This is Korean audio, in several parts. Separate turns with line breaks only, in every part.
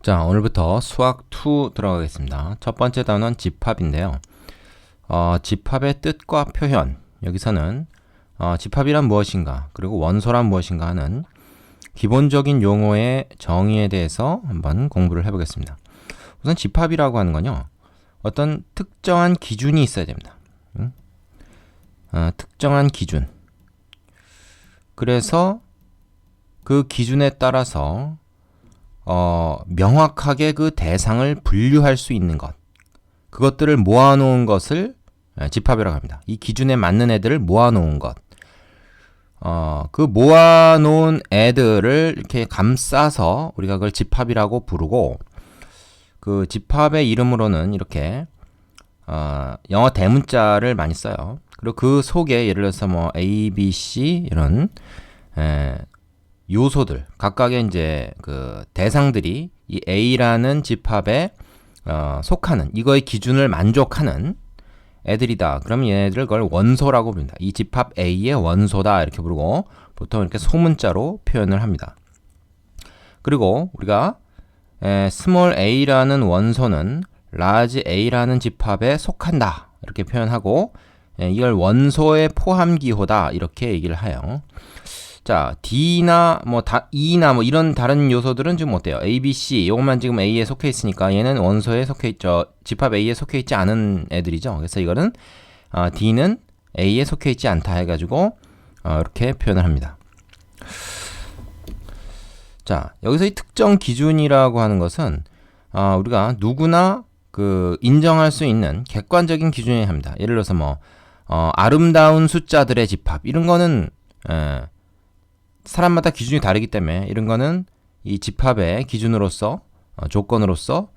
자, 오늘부터 수학 2 들어가겠습니다. 첫 번째 단어는 집합인데요. 집합의 뜻과 표현, 여기서는 집합이란 무엇인가, 그리고 원소란 무엇인가 하는 기본적인 용어의 정의에 대해서 한번 공부를 해보겠습니다. 우선 집합이라고 하는 건요, 어떤 특정한 기준이 있어야 됩니다. 특정한 기준. 그래서 그 기준에 따라서 명확하게 그 대상을 분류할 수 있는 것, 그것들을 모아놓은 것을 집합이라고 합니다. 이 기준에 맞는 애들을 모아놓은 것, 그 모아놓은 애들을 이렇게 감싸서 우리가 그걸 집합이라고 부르고, 그 집합의 이름으로는 이렇게 영어 대문자를 많이 써요. 그리고 그 속에 예를 들어서 뭐 A, B, C 이런 요소들, 각각의 이제 그 대상들이 이 A라는 집합에 속하는, 이거의 기준을 만족하는 애들이다. 그러면 얘네들을 그걸 원소라고 부릅니다. 이 집합 A의 원소다 이렇게 부르고, 보통 이렇게 소문자로 표현을 합니다. 그리고 우리가 small a라는 원소는 large a라는 집합에 속한다 이렇게 표현하고, 이걸 원소의 포함기호다 이렇게 얘기를 해요. 자, D나 뭐 E나 뭐 이런 다른 요소들은 지금 어때요? A, B, C 요것만 지금 A에 속해 있으니까 얘는 원소에 속해 있죠. 집합 A에 속해 있지 않은 애들이죠. 그래서 이거는 D는 A에 속해 있지 않다 해가지고 이렇게 표현을 합니다. 자, 여기서 이 특정 기준이라고 하는 것은 우리가 누구나 그 인정할 수 있는 객관적인 기준이어야 합니다. 예를 들어서 뭐 아름다운 숫자들의 집합 이런 거는 사람마다 기준이 다르기 때문에 이런 거는 이 집합의 기준으로서 조건으로서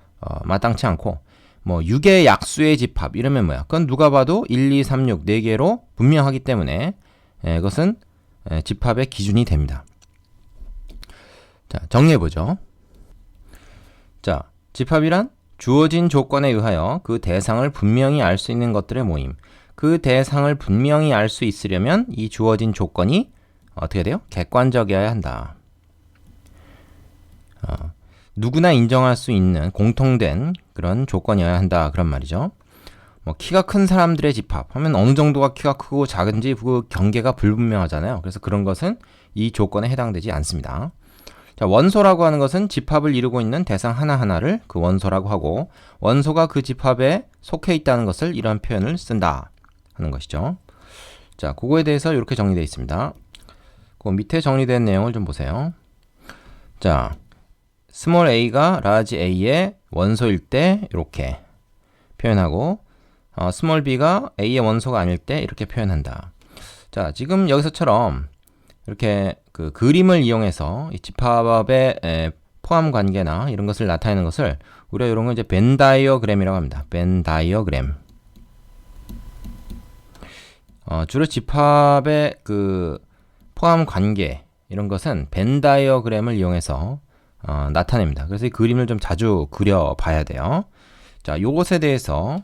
마땅치 않고, 뭐 6의 약수의 집합 이러면 뭐야? 그건 누가 봐도 1, 2, 3, 6 4개로 분명하기 때문에 이것은 집합의 기준이 됩니다. 자, 정리해보죠. 자, 집합이란 주어진 조건에 의하여 그 대상을 분명히 알 수 있는 것들의 모임. 그 대상을 분명히 알 수 있으려면 이 주어진 조건이 어떻게 돼요? 객관적이어야 한다. 누구나 인정할 수 있는 공통된 그런 조건이어야 한다. 그런 말이죠. 뭐 키가 큰 사람들의 집합 하면 어느 정도가 키가 크고 작은지 그 경계가 불분명하잖아요. 그래서 그런 것은 이 조건에 해당되지 않습니다. 자, 원소라고 하는 것은 집합을 이루고 있는 대상 하나하나를 그 원소라고 하고, 원소가 그 집합에 속해 있다는 것을 이런 표현을 쓴다 하는 것이죠. 자, 그거에 대해서 이렇게 정리되어 있습니다. 그 밑에 정리된 내용을 좀 보세요. 자, small a가 large a의 원소일 때 이렇게 표현하고, small b가 a의 원소가 아닐 때 이렇게 표현한다. 자, 지금 여기서처럼 이렇게 그 그림을 이용해서 이 집합의 포함 관계나 이런 것을 나타내는 것을 우리가 이런 걸 이제 벤 다이어그램이라고 합니다. 벤 다이어그램. 주로 집합의 그 포함 관계 이런 것은 벤 다이어그램을 이용해서 나타냅니다. 그래서 이 그림을 좀 자주 그려봐야 돼요. 자, 요것에 대해서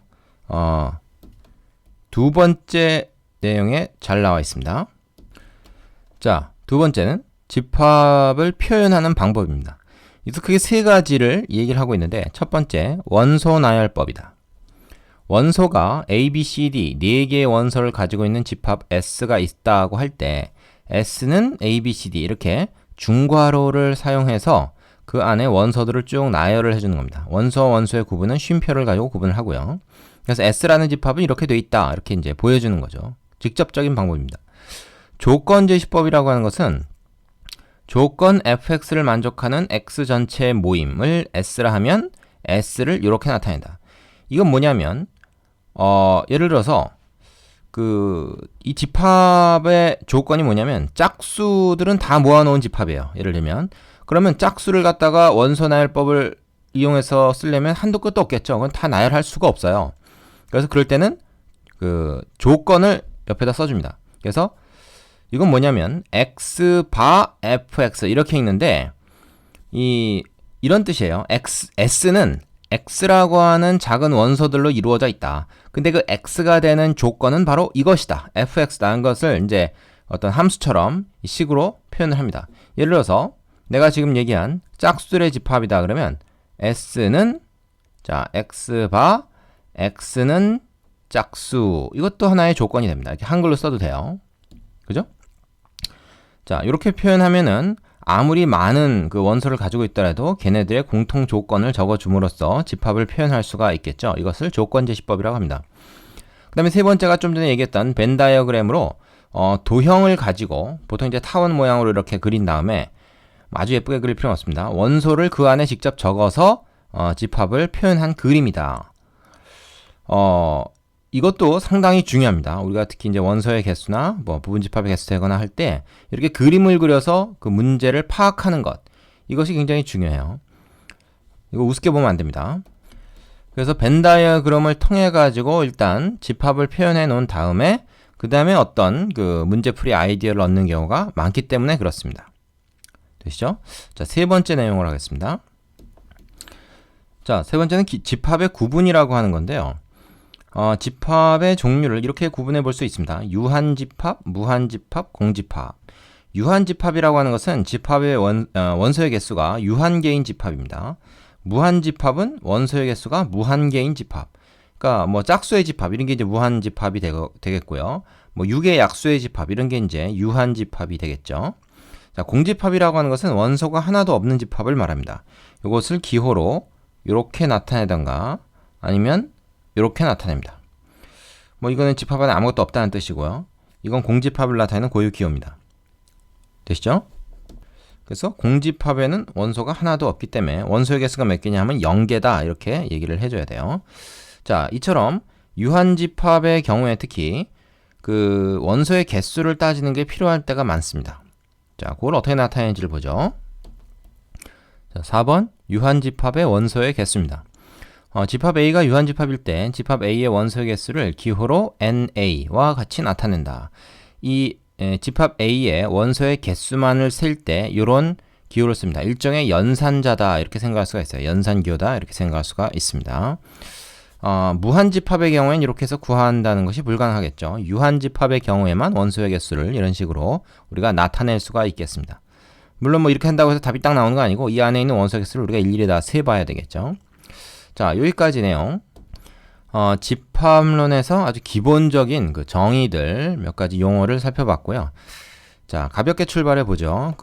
두 번째 내용에 잘 나와 있습니다. 자, 두 번째는 집합을 표현하는 방법입니다. 그래서 크게 세 가지를 얘기를 하고 있는데, 첫 번째, 원소 나열법이다. 원소가 A, B, C, D 4개의 원소를 가지고 있는 집합 S가 있다고 할 때 S는 A, B, C, D 이렇게 중괄호를 사용해서 그 안에 원소들을 쭉 나열을 해주는 겁니다. 원소와 원소의 구분은 쉼표를 가지고 구분을 하고요. 그래서 S라는 집합은 이렇게 돼 있다 이렇게 이제 보여주는 거죠. 직접적인 방법입니다. 조건 제시법이라고 하는 것은 조건 fx를 만족하는 x 전체의 모임을 s라 하면 s를 이렇게 나타낸다. 이건 뭐냐면 예를 들어서 이 집합의 조건이 뭐냐면 짝수들은 다 모아놓은 집합이에요. 예를 들면 그러면 짝수를 갖다가 원소 나열법을 이용해서 쓰려면 한도 끝도 없겠죠. 그건 다 나열할 수가 없어요. 그래서 그럴 때는 그 조건을 옆에다 써줍니다. 그래서 이건 뭐냐면 x 바 fx 이렇게 읽는데 이런 뜻이에요. s는 x라고 하는 작은 원소들로 이루어져 있다. 근데 그 x가 되는 조건은 바로 이것이다. fx라는 것을 이제 어떤 함수처럼 이 식으로 표현을 합니다. 예를 들어서 내가 지금 얘기한 짝수들의 집합이다 그러면 S는 자, X바 X는 짝수. 이것도 하나의 조건이 됩니다. 이렇게 한글로 써도 돼요. 그죠? 자, 이렇게 표현하면은 아무리 많은 그 원소를 가지고 있더라도 걔네들의 공통 조건을 적어줌으로써 집합을 표현할 수가 있겠죠. 이것을 조건제시법이라고 합니다. 그 다음에 세 번째가 좀 전에 얘기했던 벤 다이어그램으로 도형을 가지고 보통 이제 타원 모양으로 이렇게 그린 다음에 아주 예쁘게 그릴 필요는 없습니다. 원소를 그 안에 직접 적어서 집합을 표현한 그림이다. 이것도 상당히 중요합니다. 우리가 특히 이제 원소의 개수나 뭐 부분 집합의 개수 되거나 할 때 이렇게 그림을 그려서 그 문제를 파악하는 것, 이것이 굉장히 중요해요. 이거 우습게 보면 안 됩니다. 그래서 벤 다이어그램을 통해 가지고 일단 집합을 표현해 놓은 다음에 그 다음에 어떤 그 문제풀이 아이디어를 얻는 경우가 많기 때문에 그렇습니다. 되시죠? 자, 세 번째 내용을 하겠습니다. 자, 세 번째는 집합의 구분이라고 하는 건데요. 집합의 종류를 이렇게 구분해 볼 수 있습니다. 유한집합, 무한집합, 공집합. 유한집합이라고 하는 것은 집합의 원소의 개수가 유한개인 집합입니다. 무한집합은 원소의 개수가 무한개인 집합. 그러니까 뭐 짝수의 집합 이런 게 이제 무한집합이 되겠고요. 뭐 6의 약수의 집합 이런 게 이제 유한집합이 되겠죠. 자, 공집합이라고 하는 것은 원소가 하나도 없는 집합을 말합니다. 이것을 기호로 이렇게 나타내던가 아니면 이렇게 나타냅니다. 뭐 이거는 집합 안에 아무것도 없다는 뜻이고요. 이건 공집합을 나타내는 고유 기호입니다. 되시죠? 그래서 공집합에는 원소가 하나도 없기 때문에 원소의 개수가 몇 개냐 하면 0개다 이렇게 얘기를 해줘야 돼요. 자, 이처럼 유한집합의 경우에 특히 그 원소의 개수를 따지는 게 필요할 때가 많습니다. 자, 그걸 어떻게 나타내는지를 보죠. 자, 4번 유한집합의 원소의 개수입니다. 집합 A가 유한집합일 때 집합 A의 원소의 개수를 기호로 NA와 같이 나타낸다. 이 집합 A의 원소의 개수만을 셀 때 이런 기호를 씁니다. 일종의 연산자다 이렇게 생각할 수가 있어요. 연산기호다 이렇게 생각할 수가 있습니다. 무한집합의 경우에는 이렇게 해서 구한다는 것이 불가능하겠죠. 유한집합의 경우에만 원소의 개수를 이런 식으로 우리가 나타낼 수가 있겠습니다. 물론 뭐 이렇게 한다고 해서 답이 딱 나오는 거 아니고 이 안에 있는 원소의 개수를 우리가 일일이 다 세봐야 되겠죠. 자, 여기까지 내용. 집합론에서 아주 기본적인 그 정의들 몇 가지 용어를 살펴봤고요. 자, 가볍게 출발해 보죠.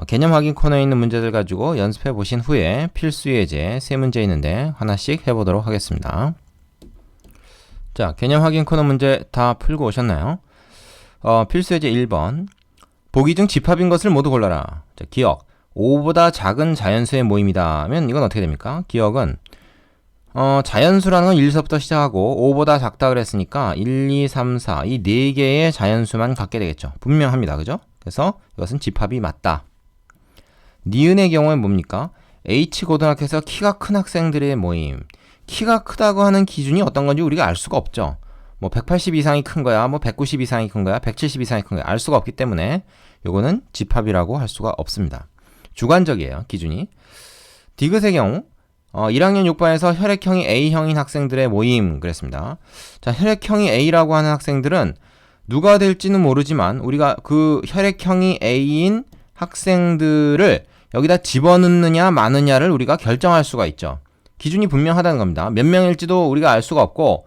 개념 확인 코너에 있는 문제들 가지고 연습해 보신 후에 필수 예제 세 문제 있는데 하나씩 해보도록 하겠습니다. 자, 개념 확인 코너 문제 다 풀고 오셨나요? 필수 예제 1번. 보기 중 집합인 것을 모두 골라라. 자, 기억. 5보다 작은 자연수의 모임이다 하면 이건 어떻게 됩니까? 기억은 자연수라는 건 1서부터 시작하고 5보다 작다 그랬으니까 1, 2, 3, 4 이 4개의 자연수만 갖게 되겠죠. 분명합니다. 그죠? 그래서 이것은 집합이 맞다. 니은의 경우엔 뭡니까? H고등학교에서 키가 큰 학생들의 모임. 키가 크다고 하는 기준이 어떤 건지 우리가 알 수가 없죠. 뭐 180 이상이 큰 거야, 뭐 190 이상이 큰 거야, 170 이상이 큰 거야 알 수가 없기 때문에 이거는 집합이라고 할 수가 없습니다. 주관적이에요, 기준이. 디귿의 경우 1학년 6반에서 혈액형이 A형인 학생들의 모임 그랬습니다. 자, 혈액형이 A라고 하는 학생들은 누가 될지는 모르지만 우리가 그 혈액형이 A인 학생들을 여기다 집어넣느냐 마느냐를 우리가 결정할 수가 있죠. 기준이 분명하다는 겁니다. 몇 명일지도 우리가 알 수가 없고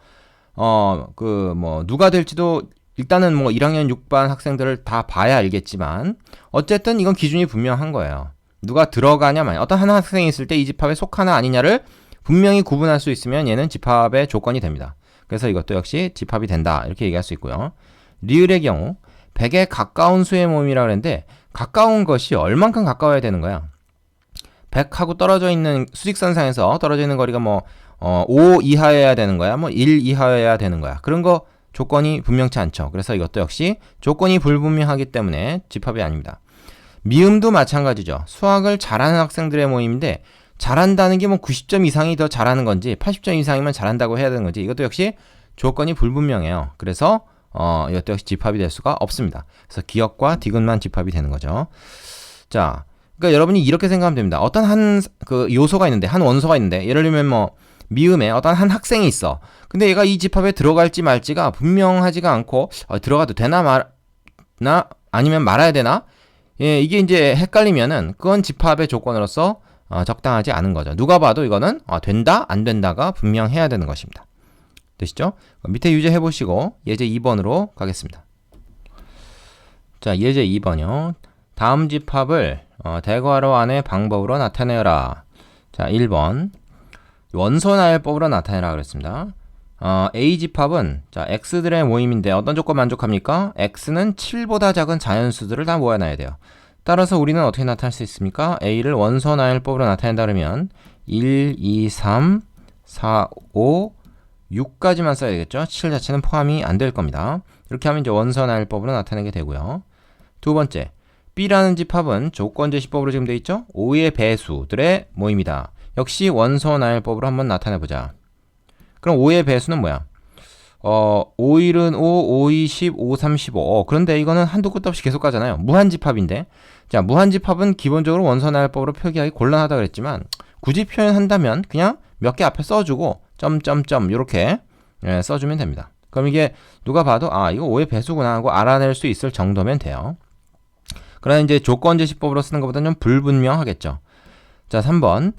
누가 될지도 일단은 뭐 1학년 6반 학생들을 다 봐야 알겠지만 어쨌든 이건 기준이 분명한 거예요. 누가 들어가냐 마냐. 어떤 한 학생이 있을 때 이 집합에 속하나 아니냐를 분명히 구분할 수 있으면 얘는 집합의 조건이 됩니다. 그래서 이것도 역시 집합이 된다 이렇게 얘기할 수 있고요. 리을의 경우 100에 가까운 수의 모임이라고 했는데 가까운 것이 얼만큼 가까워야 되는 거야? 100하고 떨어져 있는 수직선상에서 떨어져 있는 거리가 5 이하여야 되는 거야? 1 이하여야 되는 거야? 그런 거 조건이 분명치 않죠. 그래서 이것도 역시 조건이 불분명하기 때문에 집합이 아닙니다. 미음도 마찬가지죠. 수학을 잘하는 학생들의 모임인데 잘한다는 게 90점 이상이 더 잘하는 건지 80점 이상이면 잘한다고 해야 되는 건지 이것도 역시 조건이 불분명해요. 그래서 이것도 역시 집합이 될 수가 없습니다. 그래서 기억과 디귿만 집합이 되는 거죠. 자, 그러니까 여러분이 이렇게 생각하면 됩니다. 어떤 한 요소가 있는데 한 원소가 있는데 예를 들면 미음에 어떤 한 학생이 있어. 근데 얘가 이 집합에 들어갈지 말지가 분명하지가 않고 들어가도 되나 아니면 말아야 되나? 예, 이게 이제 헷갈리면은 그건 집합의 조건으로서 적당하지 않은 거죠. 누가 봐도 이거는 된다, 안 된다가 분명해야 되는 것입니다. 되시죠? 밑에 유제 해보시고 예제 2번으로 가겠습니다. 자, 예제 2번이요. 다음 집합을 대괄호 안의 방법으로 나타내라. 자, 1번 원소나열법으로 나타내라 그랬습니다. A 집합은 자 x들의 모임인데 어떤 조건 만족합니까? x는 7보다 작은 자연수들을 다 모아놔야 돼요. 따라서 우리는 어떻게 나타낼 수 있습니까? A를 원소나열법으로 나타낸다 그러면 1, 2, 3, 4, 5, 6까지만 써야 되겠죠? 7 자체는 포함이 안 될 겁니다. 이렇게 하면 이제 원소나열법으로 나타내게 되고요. 두 번째, B라는 집합은 조건제시법으로 지금 되어 있죠? 5의 배수들의 모임이다. 역시 원소나열법으로 한번 나타내보자. 그럼 5의 배수는 뭐야? 5일은 5, 5, 20, 5, 3, 15. 그런데 이거는 한도 끝도 없이 계속 가잖아요. 무한집합인데. 자, 무한집합은 기본적으로 원소나열법으로 표기하기 곤란하다 그랬지만 굳이 표현한다면 그냥 몇 개 앞에 써주고 점점점 이렇게 써주면 됩니다. 그럼 이게 누가 봐도 이거 5의 배수구나 하고 알아낼 수 있을 정도면 돼요. 그러나 이제 조건제시법으로 쓰는 것보다는 좀 불분명하겠죠. 자, 3번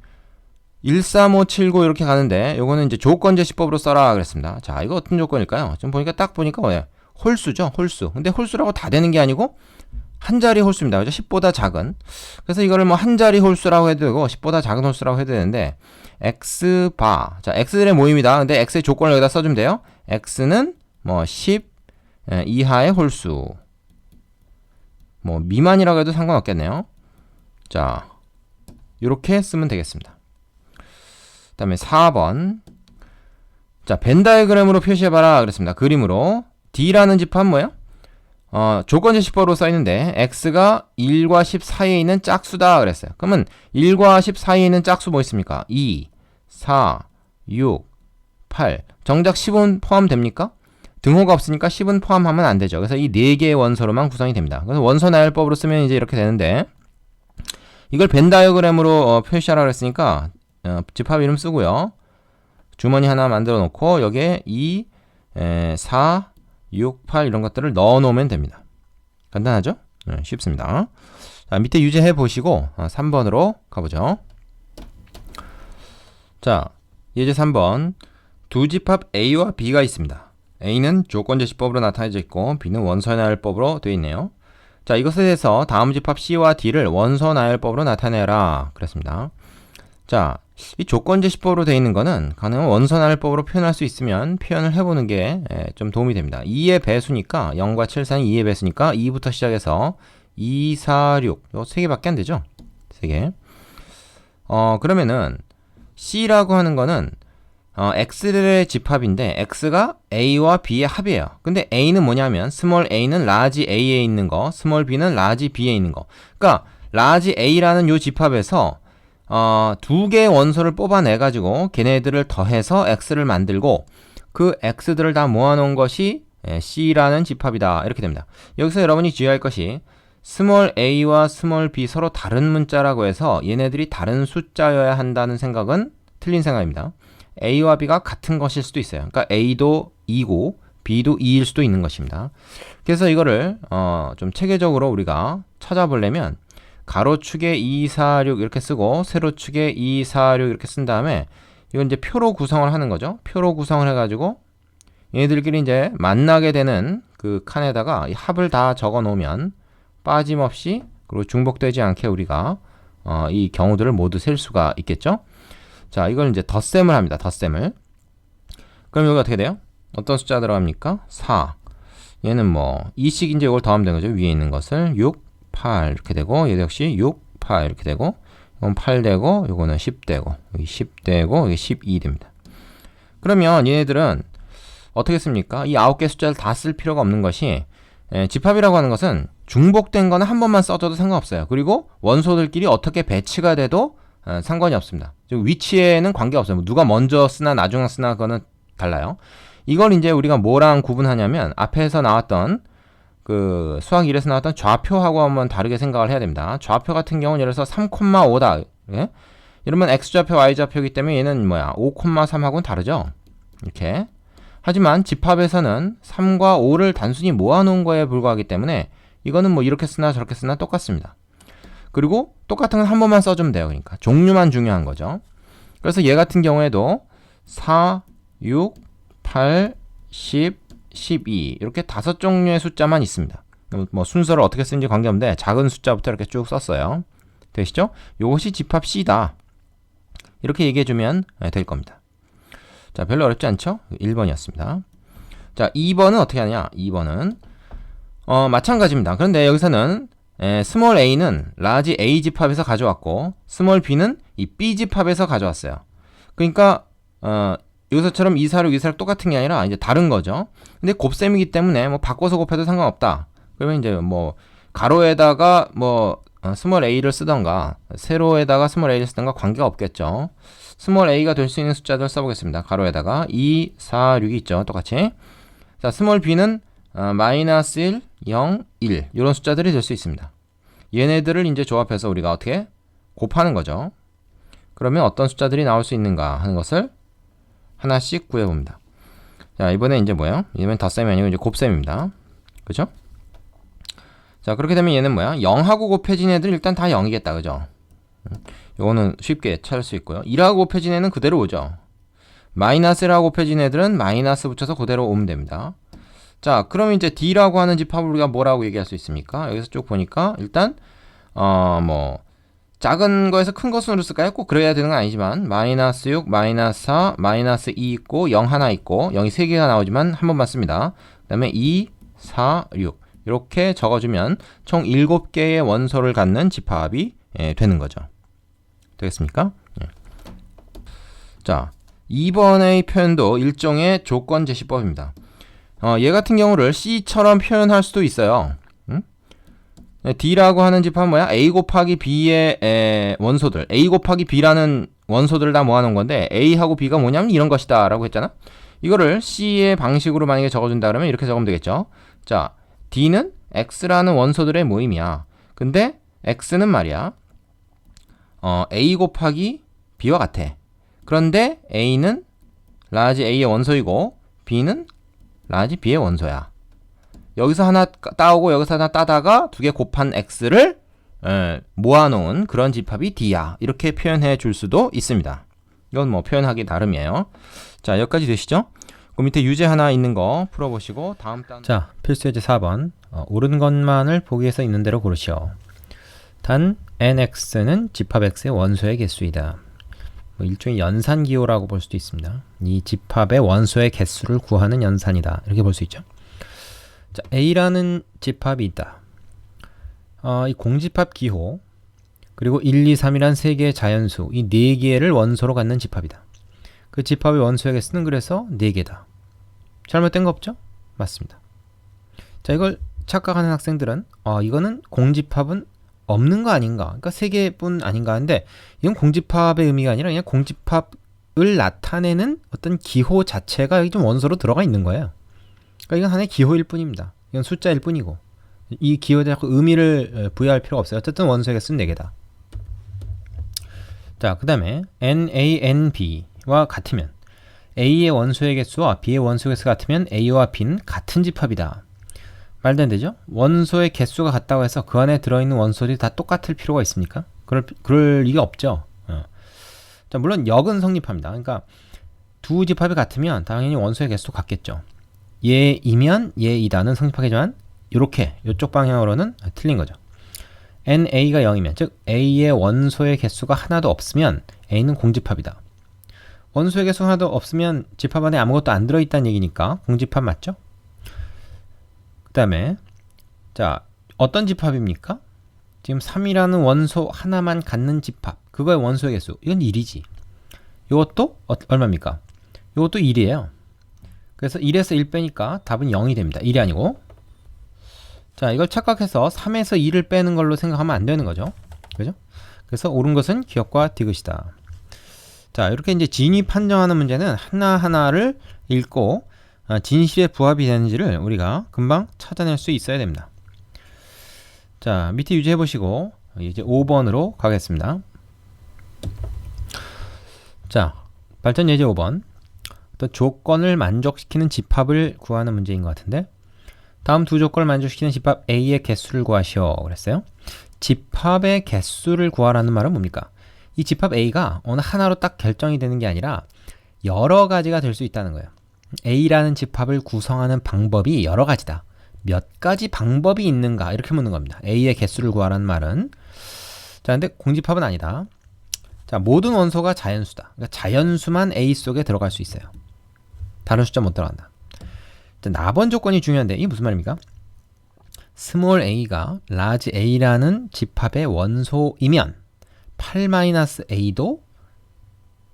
1, 3, 5, 7, 9 이렇게 가는데 요거는 이제 조건제시법으로 써라 그랬습니다. 자, 이거 어떤 조건일까요? 좀 보니까 딱 보니까 뭐예요? 홀수죠, 홀수. 근데 홀수라고 다 되는 게 아니고 한 자리 홀수입니다. 그죠? 10보다 작은. 그래서 이거를 뭐 한 자리 홀수라고 해도 되고 10보다 작은 홀수라고 해도 되는데 x바. 자, x들의 모임이다. 근데 x의 조건을 여기다 써주면 돼요. x는 뭐 10 이하의 홀수. 뭐 미만이라고 해도 상관없겠네요. 자, 이렇게 쓰면 되겠습니다. 그 다음에 4번. 자, 벤 다이어그램으로 표시해봐라 그랬습니다. 그림으로. D라는 집합은 뭐예요? 조건제시법으로 써있는데 x가 1과 10 사이에 있는 짝수다 그랬어요. 그러면 1과 10 사이에 있는 짝수 뭐 있습니까? 2, 4, 6, 8. 정작 10은 포함됩니까? 등호가 없으니까 10은 포함하면 안 되죠. 그래서 이 4개의 원소로만 구성이 됩니다. 그래서 원소나열법으로 쓰면 이제 이렇게 되는데 이걸 벤 다이어그램으로 표시하라 그랬으니까 집합 이름 쓰고요. 주머니 하나 만들어 놓고 여기에 2, 4, 6, 8 이런 것들을 넣어 놓으면 됩니다. 간단하죠? 쉽습니다. 자, 밑에 유제해 보시고 3번으로 가보죠. 자, 예제 3번. 두 집합 A와 B가 있습니다. A는 조건제시법으로 나타내져 있고 B는 원소나열법으로 되어 있네요. 자, 이것에 대해서 다음 집합 C와 D를 원소나열법으로 나타내라 그랬습니다. 자, 이 조건제시법으로 되어 있는 거는 가능한 원소나열법으로 표현할 수 있으면 표현을 해보는 게 좀 도움이 됩니다. 2의 배수니까 0과 7 사이는 2의 배수니까 2부터 시작해서 2, 4, 6 요 3개밖에 안 되죠? 3개. 그러면은 C라고 하는 거는 x들의 집합인데 x가 a와 b의 합이에요. 근데 a는 뭐냐면 스몰 a는 라지 a에 있는 거, 스몰 b는 라지 b에 있는 거. 그러니까 라지 a라는 요 집합에서 두 개의 원소를 뽑아내 가지고 걔네들을 더해서 x를 만들고 그 x들을 다 모아놓은 것이 c라는 집합이다. 이렇게 됩니다. 여기서 여러분이 주의할 것이 스몰 a와 스몰 b 서로 다른 문자라고 해서 얘네들이 다른 숫자여야 한다는 생각은 틀린 생각입니다. A와 B가 같은 것일 수도 있어요. 그러니까 A도 2고 B도 2일 수도 있는 것입니다. 그래서 이거를 좀 체계적으로 우리가 찾아보려면 가로축에 2, 4, 6 이렇게 쓰고 세로축에 2, 4, 6 이렇게 쓴 다음에 이건 이제 표로 구성을 하는 거죠. 표로 구성을 해가지고 얘네들끼리 이제 만나게 되는 그 칸에다가 이 합을 다 적어 놓으면 빠짐없이 그리고 중복되지 않게 우리가 이 경우들을 모두 셀 수가 있겠죠. 자, 이걸 이제 덧셈을 합니다. 덧셈을. 그럼 여기 어떻게 돼요? 어떤 숫자 들어갑니까? 4. 얘는 뭐 2씩 이제 이걸 더하면 되는 거죠. 위에 있는 것을 6, 8 이렇게 되고 얘도 역시 6, 8 이렇게 되고 이건 8 되고 요거는 10 되고 여기 10 되고 여기 12 됩니다. 그러면 얘네들은 어떻게 씁니까? 이 9개 숫자를 다 쓸 필요가 없는 것이 집합이라고 하는 것은 중복된 거는 한 번만 써줘도 상관없어요. 그리고 원소들끼리 어떻게 배치가 돼도 상관이 없습니다. 위치에는 관계없어요. 누가 먼저 쓰나 나중에 쓰나 그거는 달라요. 이걸 이제 우리가 뭐랑 구분하냐면 앞에서 나왔던 그 수학 1에서 나왔던 좌표하고 한번 다르게 생각을 해야 됩니다. 좌표 같은 경우는 예를 들어서 3,5다. 예? 이러면 x좌표, y좌표이기 때문에 얘는 뭐야? 5,3하고는 다르죠. 이렇게. 하지만 집합에서는 3과 5를 단순히 모아놓은 거에 불과하기 때문에 이거는 뭐 이렇게 쓰나 저렇게 쓰나 똑같습니다. 그리고 똑같은 건 한 번만 써주면 돼요. 그러니까 종류만 중요한 거죠. 그래서 얘 같은 경우에도 4, 6, 8, 10, 12 이렇게 5종류의 숫자만 있습니다. 뭐 순서를 어떻게 쓰는지 관계없는데 작은 숫자부터 이렇게 쭉 썼어요. 되시죠? 이것이 집합 C다. 이렇게 얘기해주면 될 겁니다. 자, 별로 어렵지 않죠? 1번이었습니다. 자, 2번은 어떻게 하냐? 2번은 마찬가지입니다. 그런데 여기서는 스몰 a는 라지 A 집합에서 가져왔고 스몰 b는 이 B 집합에서 가져왔어요. 그러니까 여기서처럼 2, 4, 6, 2, 4, 6 똑같은 게 아니라 이제 다른 거죠. 근데 곱셈이기 때문에 뭐 바꿔서 곱해도 상관없다. 그러면 이제 뭐 가로에다가 뭐 스몰 a를 쓰던가 세로에다가 스몰 a를 쓰던가 관계가 없겠죠. 스몰 a가 될 수 있는 숫자들 써보겠습니다. 가로에다가 2, 4, 6이 있죠. 똑같이. 자, 스몰 b는 마이너스 1, 0, 1 이런 숫자들이 될 수 있습니다. 얘네들을 이제 조합해서 우리가 어떻게 곱하는 거죠. 그러면 어떤 숫자들이 나올 수 있는가 하는 것을 하나씩 구해봅니다. 자, 이번에 이제 뭐예요? 이번엔 덧셈이 아니고 이제 곱셈입니다. 그죠? 자, 그렇게 되면 얘는 뭐야? 0하고 곱해진 애들 일단 다 0이겠다. 그죠? 요거는 쉽게 찾을 수 있고요. 1하고 곱해진 애는 그대로 오죠. 마이너스라고 곱해진 애들은 마이너스 붙여서 그대로 오면 됩니다. 자, 그럼 이제 D라고 하는 집합을 우리가 뭐라고 얘기할 수 있습니까? 여기서 쭉 보니까 일단 뭐 작은 거에서 큰 거 순으로 쓸까요? 꼭 그래야 되는 건 아니지만 마이너스 6, 마이너스 4, 마이너스 2 있고 0 하나 있고 0이 3개가 나오지만 한 번만 씁니다. 그 다음에 2, 4, 6 이렇게 적어주면 총 7개의 원소를 갖는 집합이 되는 거죠. 되겠습니까? 자, 2번의 표현도 일종의 조건 제시법입니다. 얘 같은 경우를 C처럼 표현할 수도 있어요. D라고 하는 집합은 뭐야? A 곱하기 B의 원소들. A 곱하기 B라는 원소들을 다 모아놓은 건데 A하고 B가 뭐냐면 이런 것이다 라고 했잖아. 이거를 C의 방식으로 만약에 적어준다 그러면 이렇게 적으면 되겠죠. 자, D는 X라는 원소들의 모임이야. 근데 X는 말이야 A 곱하기 B와 같아. 그런데 A는 라지 A의 원소이고 B는 라지 B의 원소야. 여기서 하나 따오고 여기서 하나 따다가 두 개 곱한 X를 모아놓은 그런 집합이 D야. 이렇게 표현해 줄 수도 있습니다. 이건 뭐 표현하기 나름이에요. 자, 여기까지 되시죠? 그 밑에 유제 하나 있는 거 풀어보시고 다음 단. 자, 필수 예제 4번. 옳은 것만을 보기에서 있는 대로 고르시오. 단 nx는 집합 x의 원소의 개수이다. 뭐 일종의 연산기호라고 볼 수도 있습니다. 이 집합의 원소의 개수를 구하는 연산이다. 이렇게 볼 수 있죠. 자, A라는 집합이 있다. 이 공집합 기호 그리고 1, 2, 3이란 3개의 자연수 이 4개를 원소로 갖는 집합이다. 그 집합의 원소의 개수는 그래서 4개다. 잘못된 거 없죠? 맞습니다. 자, 이걸 착각하는 학생들은 이거는 공집합은 없는 거 아닌가? 그러니까 3개뿐 아닌가 하는데 이건 공집합의 의미가 아니라 그냥 공집합을 나타내는 어떤 기호 자체가 여기 좀 원소로 들어가 있는 거예요. 그러니까 이건 하나의 기호일 뿐입니다. 이건 숫자일 뿐이고 이 기호에 자꾸 의미를 부여할 필요가 없어요. 어쨌든 원소의 개수는 4개다. 자, 그 다음에 NANB와 같으면 A의 원소의 개수와 B의 원소의 개수가 같으면 A와 B는 같은 집합이다. 말도 안 되죠? 원소의 개수가 같다고 해서 그 안에 들어있는 원소들이 다 똑같을 필요가 있습니까? 그럴 리가 없죠. 자, 물론 역은 성립합니다. 그러니까 두 집합이 같으면 당연히 원소의 개수도 같겠죠. 얘이면 얘이다는 성립하겠지만 이쪽 방향으로는 틀린 거죠. NA가 0이면 즉 A의 원소의 개수가 하나도 없으면 A는 공집합이다. 원소의 개수가 하나도 없으면 집합 안에 아무것도 안 들어있다는 얘기니까 공집합 맞죠? 그 다음에 자, 어떤 집합입니까? 지금 3이라는 원소 하나만 갖는 집합 그거의 원소의 개수 이건 1이지. 이것도 얼마입니까? 이것도 1이에요. 그래서 1에서 1 빼니까 답은 0이 됩니다. 1이 아니고. 자, 이걸 착각해서 3에서 2를 빼는 걸로 생각하면 안 되는 거죠. 그죠? 그래서 옳은 것은 기억과 디귿이다. 자, 이렇게 이제 진위 판정하는 문제는 하나하나를 읽고 진실에 부합이 되는지를 우리가 금방 찾아낼 수 있어야 됩니다. 자, 밑에 유지해 보시고 이제 5번으로 가겠습니다. 자, 발전 예제 5번. 또 조건을 만족시키는 집합을 구하는 문제인 것 같은데 다음 두 조건을 만족시키는 집합 A의 개수를 구하시오 그랬어요. 집합의 개수를 구하라는 말은 뭡니까? 이 집합 A가 어느 하나로 딱 결정이 되는 게 아니라 여러 가지가 될 수 있다는 거예요. A라는 집합을 구성하는 방법이 여러 가지다. 몇 가지 방법이 있는가? 이렇게 묻는 겁니다. A의 개수를 구하라는 말은. 자, 근데 공집합은 아니다. 자, 모든 원소가 자연수다. 그러니까 자연수만 A 속에 들어갈 수 있어요. 다른 숫자 못 들어간다. 자, 나번 조건이 중요한데 이게 무슨 말입니까? 스몰 a가 라지 a라는 집합의 원소이면 8-a도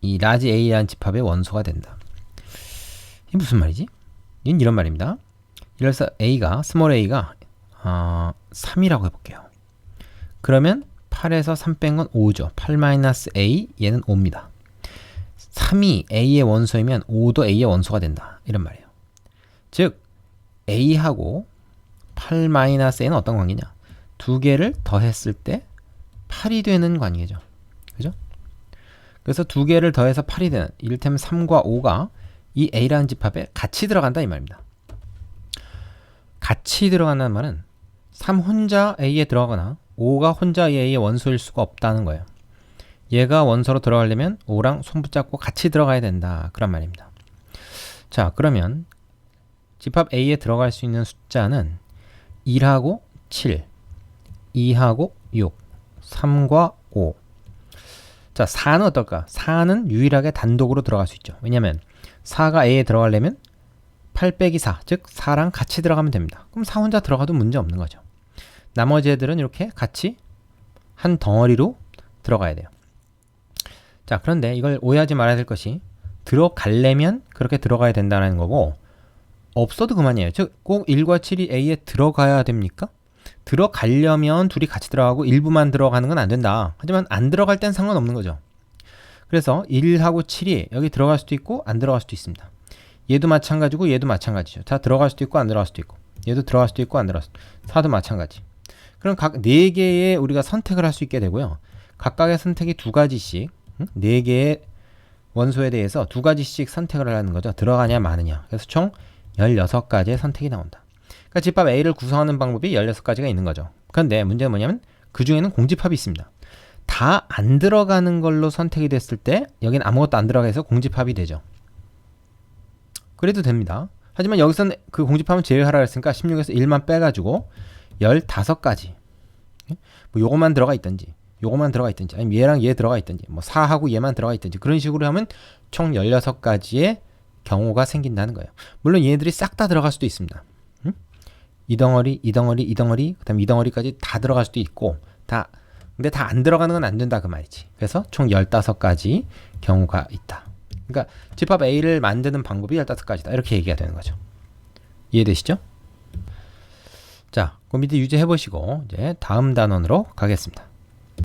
이 라지 a라는 집합의 원소가 된다. 이게 무슨 말이지? 이건 이런 말입니다. 이래서 스몰 a가 3이라고 해볼게요. 그러면 8에서 3 뺀 건 5죠. 8-a 얘는 5입니다. 3이 a의 원소이면 5도 a의 원소가 된다. 이런 말이에요. 즉 a하고 8-a는 어떤 관계냐? 두 개를 더했을 때 8이 되는 관계죠. 그죠? 그래서 두 개를 더해서 8이 되는, 이를테면 3과 5가 이 a라는 집합에 같이 들어간다 이 말입니다. 같이 들어간다는 말은 3 혼자 a에 들어가거나 5가 혼자 a의 원소일 수가 없다는 거예요. 얘가 원소로 들어가려면 5랑 손 붙잡고 같이 들어가야 된다. 그런 말입니다. 자, 그러면 집합 A에 들어갈 수 있는 숫자는 1하고 7, 2하고 6, 3과 5. 자, 4는 어떨까? 4는 유일하게 단독으로 들어갈 수 있죠. 왜냐면 4가 A에 들어가려면 8 빼기 4, 즉 4랑 같이 들어가면 됩니다. 그럼 4 혼자 들어가도 문제 없는 거죠. 나머지 애들은 이렇게 같이 한 덩어리로 들어가야 돼요. 자, 그런데 이걸 오해하지 말아야 될 것이 들어가려면 그렇게 들어가야 된다는 거고 없어도 그만이에요. 즉 꼭 1과 7이 A에 들어가야 됩니까? 들어가려면 둘이 같이 들어가고 일부만 들어가는 건 안 된다. 하지만 안 들어갈 땐 상관없는 거죠. 그래서 1하고 7이 여기 들어갈 수도 있고 안 들어갈 수도 있습니다. 얘도 마찬가지고 얘도 마찬가지죠. 다 들어갈 수도 있고 안 들어갈 수도 있고 얘도 들어갈 수도 있고 안 들어갈 수도 있고 4도 마찬가지. 그럼 각 4개의 우리가 선택을 할 수 있게 되고요. 각각의 선택이 2가지씩 4개의 원소에 대해서 2가지씩 선택을 하는 거죠. 들어가냐 마느냐. 그래서 총 16가지의 선택이 나온다. 그러니까 집합 A를 구성하는 방법이 16가지가 있는 거죠. 그런데 문제는 뭐냐면 그 중에는 공집합이 있습니다. 다 안 들어가는 걸로 선택이 됐을 때 여긴 아무것도 안 들어가서 공집합이 되죠. 그래도 됩니다. 하지만 여기서는 그 공집합은 제외하라 했으니까 16에서 1만 빼가지고 15가지 뭐 요것만 들어가 있든지 요것만 들어가 있든지 아니면 얘랑 얘 들어가 있든지 뭐 4하고 얘만 들어가 있든지 그런 식으로 하면 총 16가지의 경우가 생긴다는 거예요. 물론 얘네들이 싹 다 들어갈 수도 있습니다. 이 덩어리, 이 덩어리, 이 덩어리, 그 다음 이 덩어리까지 다 들어갈 수도 있고 근데 다 안 들어가는 건 안 된다 그 말이지. 그래서 총 15가지 경우가 있다. 그러니까 집합 A를 만드는 방법이 15가지다. 이렇게 얘기가 되는 거죠. 이해되시죠? 자, 그 밑에 유지해보시고 이제 다음 단원으로 가겠습니다.